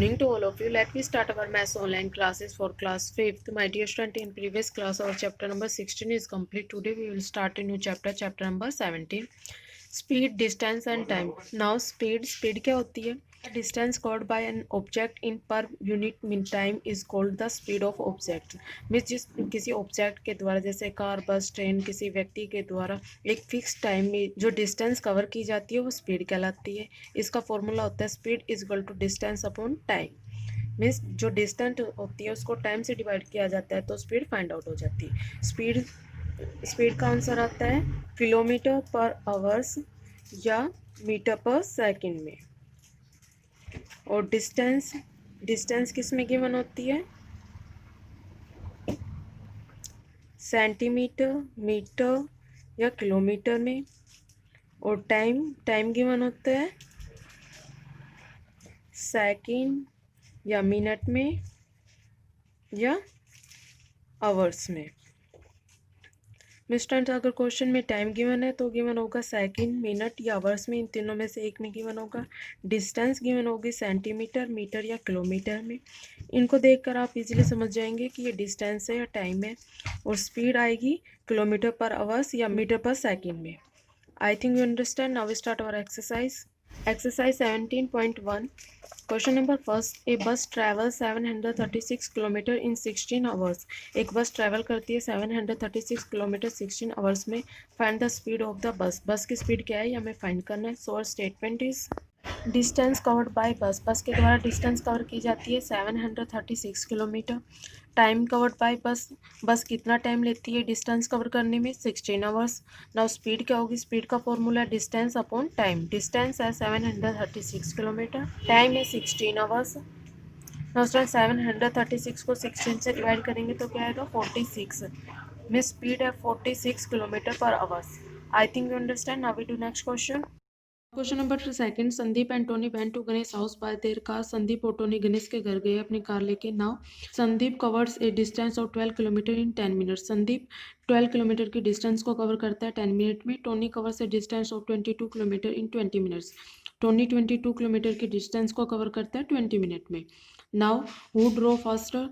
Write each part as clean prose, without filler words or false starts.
morning to all of you. Let me start our maths online classes for class 5th. My dear student, in previous class our chapter number 16 is complete. Today we will start a new chapter, chapter number 17. Speed, distance and time. Now speed क्या होती है? Distance covered by an object in per unit mean time is called the speed of object. Means जिस किसी object के द्वारा, जैसे car, बस, train, किसी व्यक्ति के द्वारा एक फिक्स टाइम में जो डिस्टेंस कवर की जाती है वो स्पीड कहलाती है. इसका फॉर्मूला होता है speed is equal to distance upon time. Means जो डिस्टेंस होती है उसको टाइम से डिवाइड किया जाता है तो स्पीड फाइंड आउट हो जाती है. स्पीड का आंसर आता है किलोमीटर पर आवर्स या मीटर पर सेकंड में. और डिस्टेंस किस में गिवन होती है? सेंटीमीटर, मीटर या किलोमीटर में. और टाइम गिवन होता है सेकंड या मिनट में या आवर्स में. स्टूडेंट, अगर क्वेश्चन में टाइम गिवन है तो गिवन होगा सेकंड, मिनट या आवर्स में. इन तीनों में से एक में गिवन होगा. डिस्टेंस गिवन होगी सेंटीमीटर, मीटर या किलोमीटर में. इनको देखकर आप इजीली समझ जाएंगे कि ये डिस्टेंस है या टाइम है. और स्पीड आएगी किलोमीटर पर आवर्स या मीटर पर सेकंड में. I think you understand. Now we start our exercise. Exercise 17.1. Question number first. A bus travels 736 kilometre in 16 hours. एक बस ट्रैवल करती है 736 किलोमीटर 16 आवर्स में. Find the speed of the bus. Bus की speed क्या है ये हमें find करना है. So statement is distance covered by बस. बस के द्वारा डिस्टेंस कवर की जाती है 736 किलोमीटर. टाइम कवर्ड बाय बस. बस कितना टाइम लेती है डिस्टेंस कवर करने में? 16 आवर्स. नाउ स्पीड क्या होगी? स्पीड का formula distance upon time. Distance है 736 किलोमीटर, टाइम है 16 आवर्स. नाउ स्टूडेंट 736 को 16 से डिवाइड करेंगे तो क्या आएगा? 46. में स्पीड है 46 किलोमीटर पर hours. I think you understand. Now we do next question. Question number 2. Sandeep and Tony went to Ganesh house by their car. Sandeep और टोनी गणेश के घर गए अपनी कार लेके. Now Sandeep covers a distance of 12 kilometre in 10 minutes. Sandeep 12 kilometre की distance को cover करता है 10 मिनट में. Tony covers a distance of 22 kilometre in 20 minutes. Tony 22 kilometre की डिस्टेंस को कवर करता है 20 मिनट में. Now who drove faster.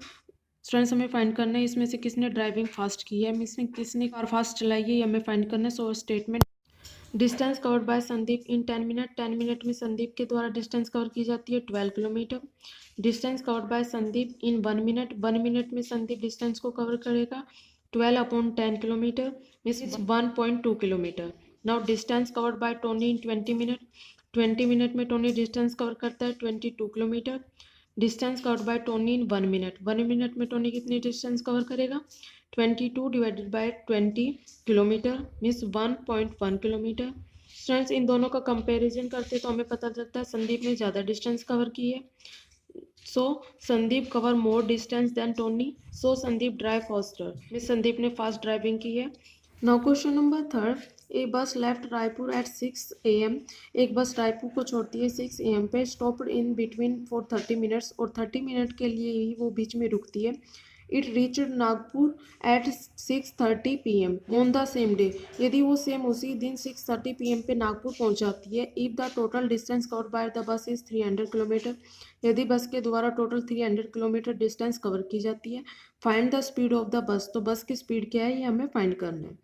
Students, हमें फाइंड करना है इसमें से किसने ड्राइविंग फास्ट की है, इसमें किसने कार फास्ट चलाई है, ये हमें फाइंड करना है. So statement distance covered by Sandeep in 10 minute. 10 minute में संदीप के द्वारा डिस्टेंस कवर की जाती है 12 kilometre. Distance covered by Sandeep in 1 minute. 1 minute में संदीप डिस्टेंस को कवर करेगा 12 upon 10 kilometre means 1.2 kilometre. Now distance covered by Tony in 20 minute. 20 minute में टोनी डिस्टेंस कवर करता है 22 kilometre. Distance covered by Tony in 1 minute. 1 minute में Tony कितनी distance cover करेगा? 22 divided by 20 kilometre means 1.1 kilometre. Students, इन दोनों का comparison करते तो हमें पता चलता है संदीप ने ज़्यादा डिस्टेंस कवर की है. So Sandeep cover more distance than Tony. So Sandeep drive faster means Sandeep ने फास्ट ड्राइविंग की है. Now question number 3. ए बस लेफ्ट रायपुर एट 6 AM. एक बस रायपुर को छोड़ती है 6 AM पे. Stopped in between for 30 minutes. और 30 मिनट के लिए ही वो बीच में रुकती है. It reached Nagpur at 6:30 PM on the same day. यदि वो सेम उसी दिन 6:30 PM पे नागपुर पहुंच जाती है. If the total distance covered by the bus is 300 kilometre. यदि बस के द्वारा टोटल 300 किलोमीटर डिस्टेंस कवर की जाती है. Find the speed of the बस. तो बस की स्पीड क्या है ये हमें फाइंड करना है.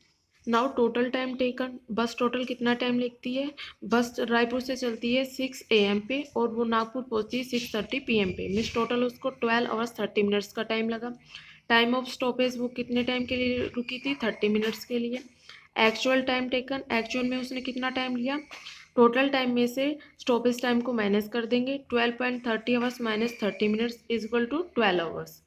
Now total time taken. बस टोटल कितना टाइम लेती है? बस रायपुर से चलती है 6 AM पे और वो नागपुर पहुंचती है 6:30 PM पे. मीन्स टोटल उसको 12 आवर्स 30 मिनट्स का टाइम लगा. टाइम ऑफ स्टॉपेज वो कितने टाइम के लिए रुकी थी? 30 मिनट्स के लिए. Actual time taken. एक्चुअल में उसने कितना टाइम लिया? टोटल टाइम में से स्टॉपेज टाइम को माइनस कर देंगे. 12.30 hours minus 30 minutes is equal to 12 hours.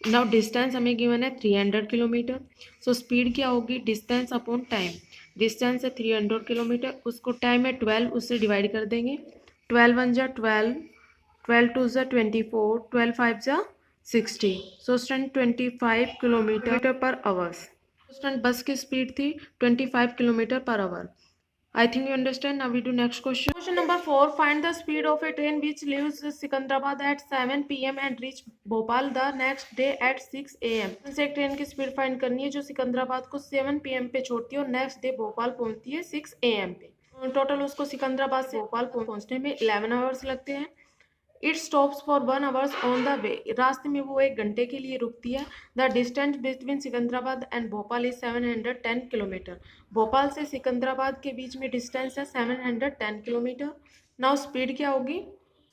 Now distance हमें गिवन है 300 किलोमीटर. सो स्पीड क्या होगी? Distance upon time. डिस्टेंस है 300 किलोमीटर, उसको टाइम है 12, उससे डिवाइड कर देंगे. 12 1 जा 12, 12 2 जा 24, 12 5 जा 60. सो स्टूडेंट 25 किलोमीटर पर आवर्स. स्टूडेंट बस की स्पीड थी 25 kilometre per hour. I think you understand. Now we do next question. Question number 4. Find the speed of a train which leaves Sikandrabad at 7 PM and reach Bhopal the next day at 6 AM. से एक train की speed find करनी है जो सिकंदराबाद को 7 PM पे छोड़ती है और नेक्स्ट डे भोपाल पहुंचती है 6 AM पे. टोटल उसको सिकंदराबाद से भोपाल पहुंचने में 11 आवर्स लगते हैं. It stops for 1 hours on the way, रास्ते में वो 1 घंटे के लिए रुकती है। The distance between Secunderabad and Bhopal is 710 kilometre, Bhopal से सिकंदराबाद के बीच में डिस्टेंस है 710 किलोमीटर। नाउ स्पीड क्या होगी,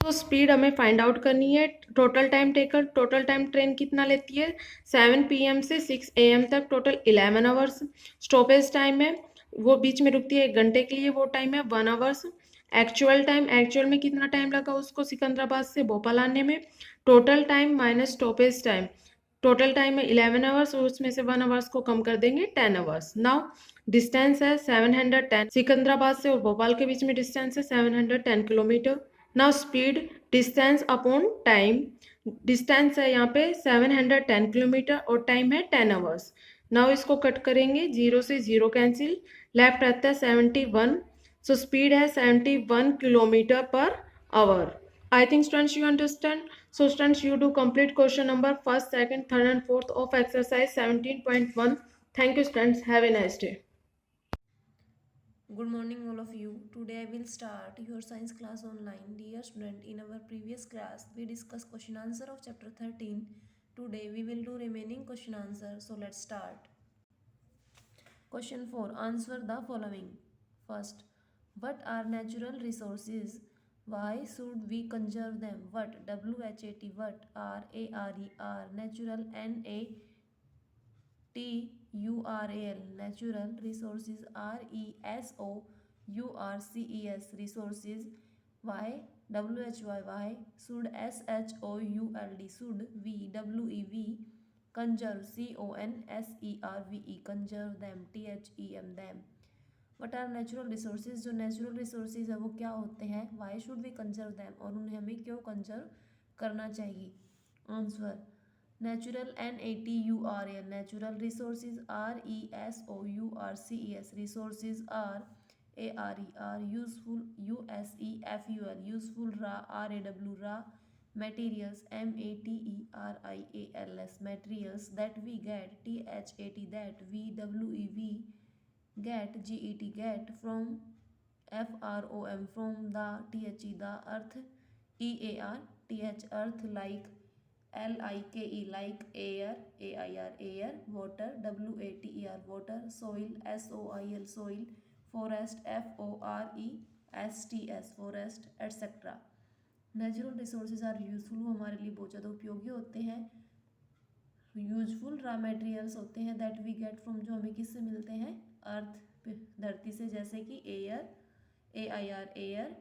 तो स्पीड हमें फाइंड आउट करनी है। Total time taken, total time train कितना लेती है 7 PM से 6 AM तक, टोटल 11 आवर्स। स्टॉपेज टाइम है, वो बीच में रुकती है 1 घंटे के लिए, वो टाइम है 1 आवर्स। एक्चुअल टाइम, एक्चुअल में कितना टाइम लगा उसको सिकंदराबाद से भोपाल आने में, total time minus stoppage time, total time है 11 आवर्स और उसमें से 1 आवर्स को कम कर देंगे 10 आवर्स। नाउ डिस्टेंस है 710, सिकंदराबाद से और भोपाल के बीच में डिस्टेंस है 710 kilometre. Now speed distance upon time, distance है यहाँ पे 710 किलोमीटर और टाइम है 10 आवर्स। नाउ इसको कट करेंगे, 0 से 0 कैंसिल, लेफ्ट रहता है 71, सो स्पीड है 71 kilometre per hour. I think students you understand. So students you do complete question number 1st, 2nd, 3rd and 4th of exercise 17.1. Thank you students. Have a nice day. Good morning all of you. Today I will start your science class online. Dear student, in our previous class we discussed question answer of chapter 13. Today we will do remaining question answer. So let's start. Question 4. Answer the following. First, what are natural resources? Why should we conserve them? What? WHAT. What? RARER. Natural. NATURAL. Natural. Resources. RESOURCES. Resources. Why? WHY. Why? Should. SHOULD. Should. WEV. Conserve. CONSERVE. Conserve them. THEM. Them. What are natural resources, जो natural resources है वो क्या होते हैं, why should we conserve them, और उन्हें हमें क्यों कंजर्व करना चाहिए। Answer natural NATURAL natural, resources RESOURCES resources RARER useful USEFUL useful RAW रा materials MATERIALS materials that we get THAT that WEV get get from from the the earth earth like like air air water water soil soil forest forest etc. Natural resources are useful, वो हमारे लिए बहुत ज़्यादा उपयोगी होते हैं। Useful raw materials होते हैं दैट वी गेट फ्रॉम, जो हमें किससे मिलते हैं, अर्थ धरती से, जैसे कि एयर एयर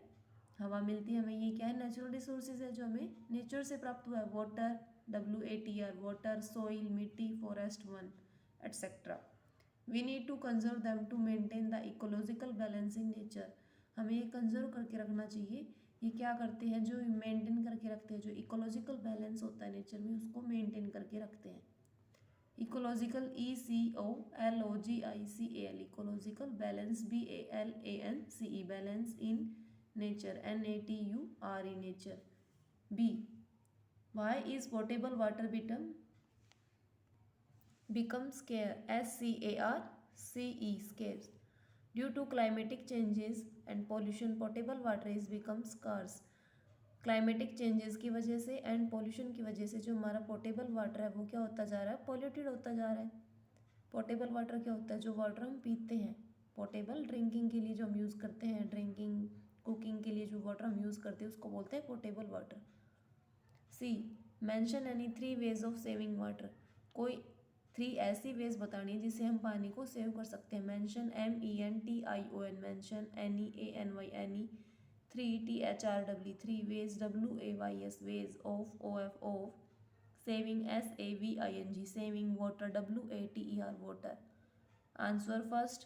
हवा मिलती है हमें, ये क्या है, नेचुरल रिसोर्सेज है जो हमें नेचर से प्राप्त हुआ है। वाटर WATR वाटर, सोइल मिट्टी, फॉरेस्ट वन etcetera. We need to conserve them to maintain the ecological balance in nature, हमें ये कंजर्व करके रखना चाहिए। ये क्या करते हैं, जो मेंटेन करके रखते हैं, जो इकोलॉजिकल बैलेंस होता है नेचर में उसको मेंटेन करके रखते हैं। Ecological ECOLOGICAL ecological, balance BALANCE balance in nature NATURE nature. B why is potable water become scarce scarce due to climatic changes and pollution, potable water is become scarce। Climatic changes की वजह से and pollution की वजह से जो हमारा portable water है वो क्या होता जा रहा है, पॉल्यूटेड होता जा रहा है। पोर्टेबल वाटर क्या होता है, जो वाटर हम पीते हैं, पोर्टेबल ड्रिंकिंग के लिए जो हम यूज़ करते हैं, ड्रिंकिंग कुकिंग के लिए जो वाटर हम यूज़ करते हैं उसको बोलते हैं portable water. C mention any 3 ways of saving water, कोई 3 ऐसी वेज बतानी है जिससे हम पानी को सेव कर सकते हैं। Mention MENTION mention ANY any, 3 THRW 3 ways WAYS ways of saving SAVING saving water WATER water। Answer first,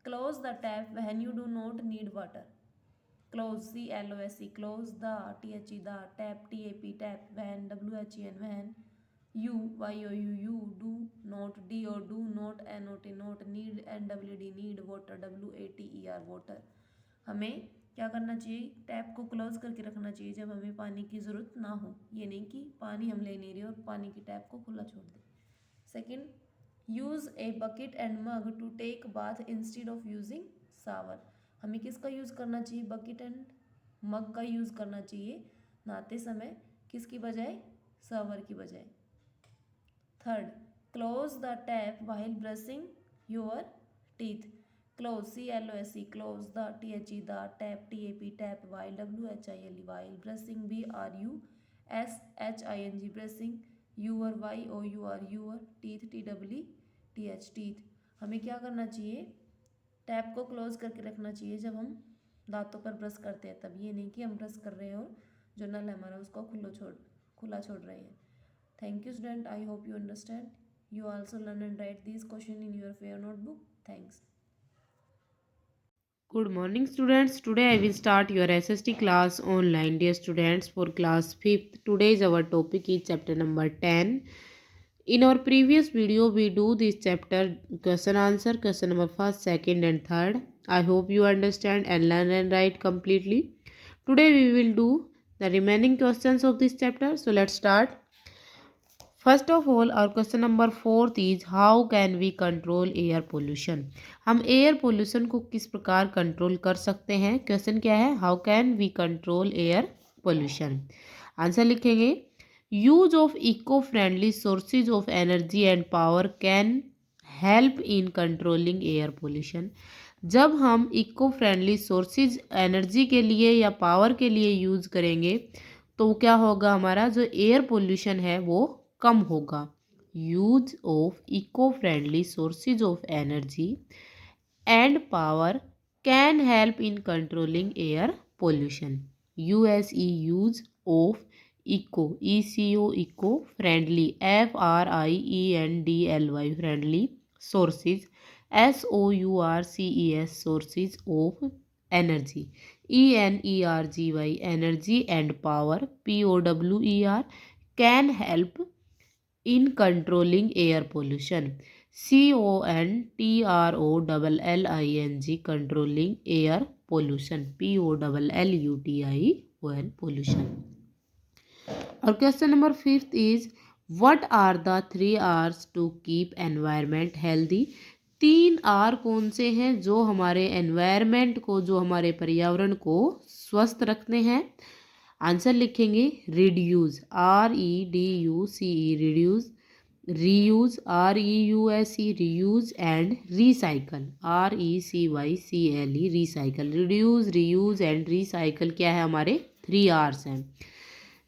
close the tap when you do not need water, close CLOSE close, the the tap TAP tap, when WHEN when, YOU do not do not not need NWD need water WATER water। हमें क्या करना चाहिए, tap को close करके रखना चाहिए जब हमें पानी की ज़रूरत ना हो, ये नहीं कि पानी हम ले नहीं रहे और पानी की टैप को खुला छोड़ दें। Second, use a bucket and mug to take bath instead of using shower, हमें किसका यूज़ करना चाहिए, बकेट एंड मग का यूज़ करना चाहिए नहाते समय किसकी बजाय, शावर की बजाय। Third, close the tap while brushing your teeth. Close, CLOSE, close the, THE, the, tap, TAP, tap, while, WHILE, while, brushing, BRUSHING, brushing, your, YOUR, your, teeth, TEETH, teeth. हमें क्या करना चाहिए, टैप को close करके रखना चाहिए जब हम दांतों पर ब्रश करते हैं तब, ये नहीं कि हम ब्रश कर रहे हैं और जो नल है हमारा उसको खुला छोड़ रहे हैं। Thank you student, I hope you understand. You also learn and write these questions in your fair notebook. Thanks. Good morning students. Today I will start your SST class online. Dear students, for class 5th, today's our topic is chapter number 10. In our previous video we do this chapter question answer, question number 1st, 2nd and 3rd. I hope you understand and learn and write completely. Today we will do the remaining questions of this chapter. So let's start. First of all और question number 4 is how can we control air pollution. हम air pollution को किस प्रकार control कर सकते हैं। Question क्या है, how can we control air pollution. Answer लिखेंगे, use of eco friendly sources of energy and power can help in controlling air pollution. जब हम इको फ्रेंडली सोर्सेज एनर्जी के लिए या पावर के लिए यूज करेंगे तो क्या होगा, हमारा जो एयर पोल्यूशन है वो कम होगा। Use of eco friendly sources of energy and power can help in controlling air pollution. USE, use of eco, ECO, eco friendly, FRIENDLY friendly sources, SOURCES sources of energy, ENERGY energy and power, POWER can help in controlling air pollution, CONTROLLING controlling air pollution, POLLUTION pollution. और question number 5th is what are the 3 R's to keep environment healthy. 3 R कौन से हैं जो हमारे environment को, जो हमारे पर्यावरण को स्वस्थ रखते हैं। आंसर लिखेंगे, reduce, REDUCE reduce, reuse, REUSE reuse and recycle, RECYCLE recycle. Reduce, reuse and recycle क्या है, हमारे 3 R's हैं।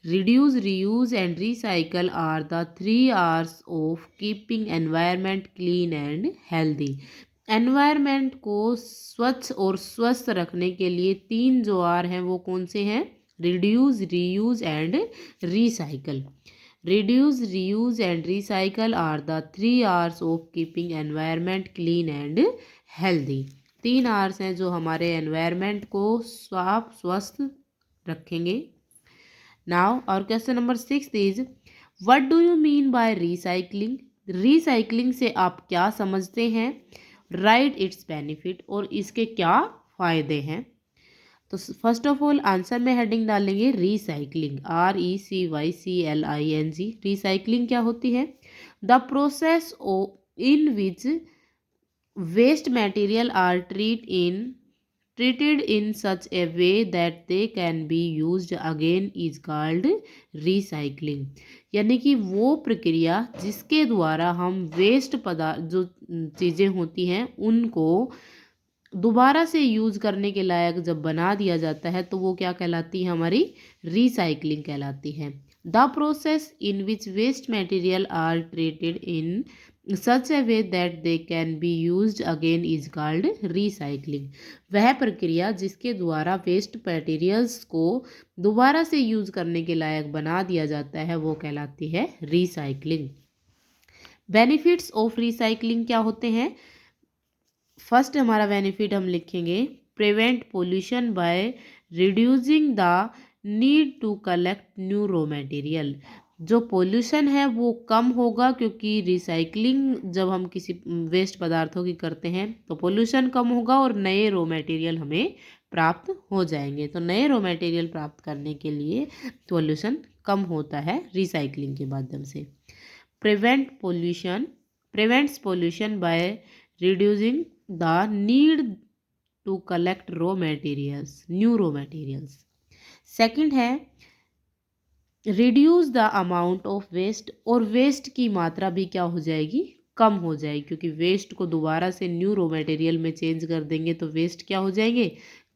Reduce, reuse and recycle are the 3 R's of keeping environment clean and healthy. Environment को स्वच्छ और स्वस्थ रखने के लिए 3 जो R हैं वो कौन से हैं, reduce, reuse and recycle. Reduce, reuse and recycle are the 3 R's of keeping environment clean and healthy. 3 R's हैं जो हमारे एनवायरनमेंट को साफ स्वस्थ रखेंगे। नाउ और question number 6 is what do you mean by recycling. Recycling से आप क्या समझते हैं। राइट इट्स बेनिफिट, और इसके क्या फ़ायदे हैं। तो फर्स्ट ऑफ ऑल आंसर में हेडिंग डालेंगे रिसाइकलिंग, RECYCLING। रिसाइकलिंग क्या होती है, the process in which waste material are treated in such a way that they can be used again is called recycling। यानी कि वो प्रक्रिया जिसके द्वारा हम वेस्ट पदार्थ, जो चीज़ें होती हैं उनको दोबारा से यूज़ करने के लायक जब बना दिया जाता है तो वो क्या कहलाती है, हमारी रिसाइकलिंग कहलाती है। The process in which waste material are treated in such a way that they can be used again is called recycling. वह प्रक्रिया जिसके द्वारा वेस्ट मटेरियल्स को दोबारा से यूज करने के लायक बना दिया जाता है वो कहलाती है रिसाइकलिंग। बेनिफिट्स ऑफ रिसाइकलिंग क्या होते हैं। फर्स्ट हमारा बेनिफिट हम लिखेंगे, prevent pollution by reducing the need to collect new raw material. जो पोल्यूशन है वो कम होगा क्योंकि रिसाइकलिंग जब हम किसी वेस्ट पदार्थों की करते हैं तो पोल्यूशन कम होगा और नए रॉ मटेरियल हमें प्राप्त हो जाएंगे। तो नए रॉ मटेरियल प्राप्त करने के लिए पोल्यूशन कम होता है रिसाइकलिंग के माध्यम से। Prevents pollution by reducing the need to collect raw materials, new raw materials. Second है reduce the amount of waste, और वेस्ट की मात्रा भी क्या हो जाएगी, कम हो जाएगी, क्योंकि वेस्ट को दोबारा से न्यू रॉ मटेरियल में चेंज कर देंगे तो वेस्ट क्या हो जाएंगे,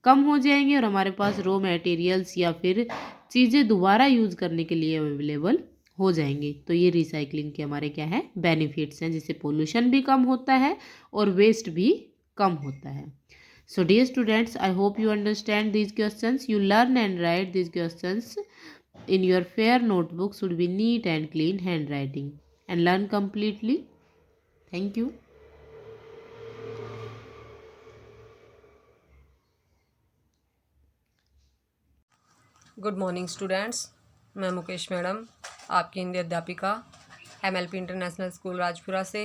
कम हो जाएंगे, और हमारे पास रॉ मटेरियल्स या फिर चीज़ें दोबारा यूज़ करने के लिए अवेलेबल हो जाएंगे। तो ये रिसाइकलिंग के हमारे क्या है, बेनिफिट्स हैं, जिससे पोल्यूशन भी कम होता है और वेस्ट भी कम होता है। So dear students, I hope you understand these questions. You learn and write these questions in your fair notebook. Should be neat and clean handwriting and learn completely. Thank you. Good morning students, मैं Mukesh madam, आपकी हिंदी अध्यापिका MLP international school Rajpura से।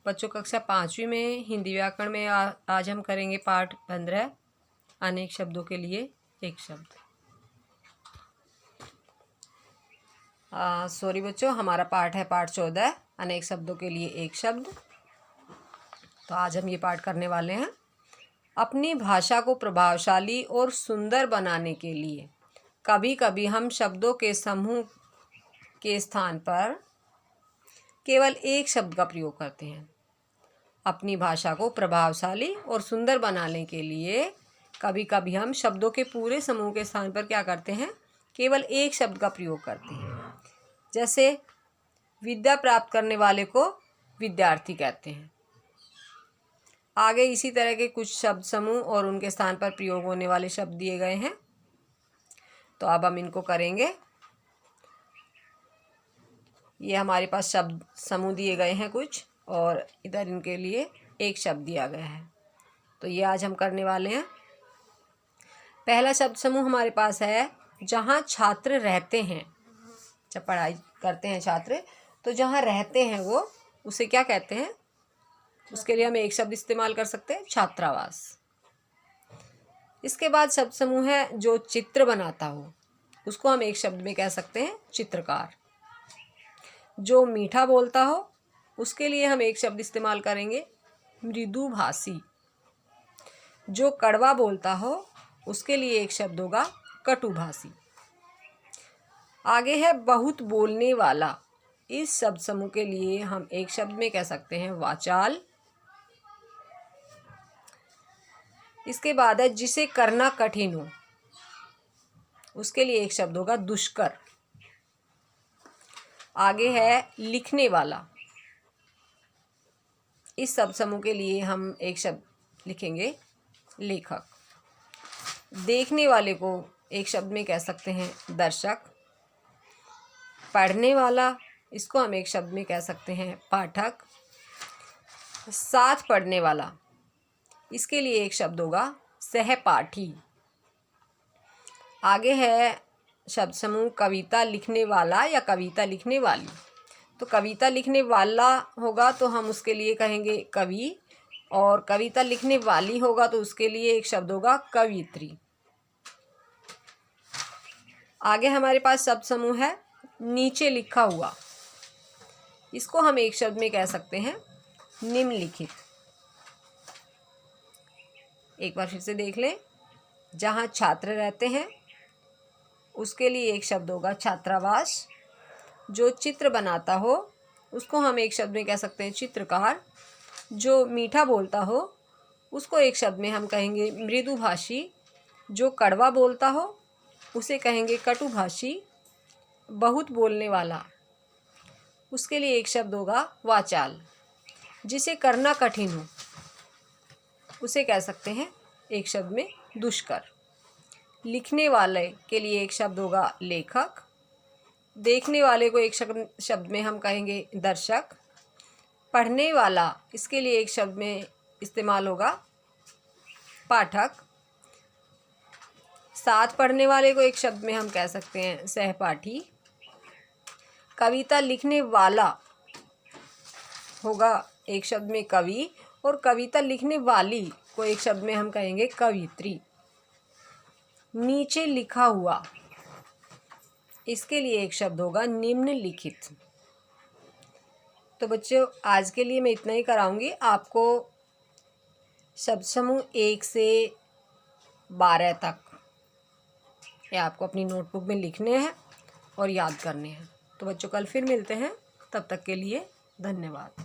बच्चों कक्षा 5वीं में हिंदी व्याकरण में आज हम करेंगे पाठ 15, अनेक शब्दों के लिए एक शब्द। सॉरी बच्चों, हमारा पाठ है पाठ 14, अनेक शब्दों के लिए एक शब्द। तो आज हम ये पाठ करने वाले हैं। अपनी भाषा को प्रभावशाली और सुंदर बनाने के लिए कभी कभी हम शब्दों के समूह के स्थान पर केवल एक शब्द का प्रयोग करते हैं। अपनी भाषा को प्रभावशाली और सुंदर बनाने के लिए कभी कभी हम शब्दों के पूरे समूह के स्थान पर क्या करते हैं, केवल एक शब्द का प्रयोग करते हैं। जैसे विद्या प्राप्त करने वाले को विद्यार्थी कहते हैं। आगे इसी तरह के कुछ शब्द समूह और उनके स्थान पर प्रयोग होने वाले शब्द दिए गए हैं, तो अब हम इनको करेंगे। ये हमारे पास शब्द समूह दिए गए हैं कुछ, और इधर इनके लिए एक शब्द दिया गया है, तो ये आज हम करने वाले हैं। पहला शब्द समूह हमारे पास है जहाँ छात्र रहते हैं। जब पढ़ाई करते हैं छात्र, तो जहाँ रहते हैं वो, उसे क्या कहते हैं, उसके लिए हम एक शब्द इस्तेमाल कर सकते हैं, छात्रावास। इसके बाद शब्द समूह है जो चित्र बनाता हो, उसको हम एक शब्द में कह सकते हैं, चित्रकार। जो मीठा बोलता हो, उसके लिए हम एक शब्द इस्तेमाल करेंगे, मृदुभाषी। जो कड़वा बोलता हो, उसके लिए एक शब्द होगा, कटुभाषी। आगे है बहुत बोलने वाला। इस शब्द समूह के लिए हम एक शब्द में कह सकते हैं, वाचाल। इसके बाद है जिसे करना कठिन हो, उसके लिए एक शब्द होगा, दुष्कर। आगे है लिखने वाला। इस शब्द समूह के लिए हम एक शब्द लिखेंगे, लेखक। देखने वाले को एक शब्द में कह सकते हैं, दर्शक। पढ़ने वाला, इसको हम एक शब्द में कह सकते हैं, पाठक। साथ पढ़ने वाला, इसके लिए एक शब्द होगा, सहपाठी। आगे है शब्द समूह कविता लिखने वाला या कविता लिखने वाली। तो कविता लिखने वाला होगा तो हम उसके लिए कहेंगे कवि, और कविता लिखने वाली होगा तो उसके लिए एक शब्द होगा, कवियत्री। आगे हमारे पास शब्द समूह है नीचे लिखा हुआ। इसको हम एक शब्द में कह सकते हैं, निम्नलिखित। एक बार फिर से देख लें। जहाँ छात्र रहते हैं, उसके लिए एक शब्द होगा, छात्रावास। जो चित्र बनाता हो, उसको हम एक शब्द में कह सकते हैं, चित्रकार। जो मीठा बोलता हो, उसको एक शब्द में हम कहेंगे, मृदुभाषी। जो कड़वा बोलता हो, उसे कहेंगे, कटुभाषी। बहुत बोलने वाला, उसके लिए एक शब्द होगा, वाचाल। जिसे करना कठिन हो, उसे कह सकते हैं एक शब्द में, दुष्कर। लिखने वाले के लिए एक शब्द होगा, लेखक। देखने वाले को एक शब्द में हम कहेंगे, दर्शक। पढ़ने वाला, इसके लिए एक शब्द में इस्तेमाल होगा, पाठक। साथ पढ़ने वाले को एक शब्द में हम कह सकते हैं, सहपाठी। कविता लिखने वाला होगा एक शब्द में, कवि। और कविता लिखने वाली को एक शब्द में हम कहेंगे, कवियत्री। नीचे लिखा हुआ, इसके लिए एक शब्द होगा, निम्नलिखित। तो बच्चों, आज के लिए मैं इतना ही कराऊंगी। आपको शब्द समूह 1 से 12 तक ये आपको अपनी नोटबुक में लिखने हैं, और याद करने हैं। तो बच्चों कल फिर मिलते हैं, तब तक के लिए धन्यवाद।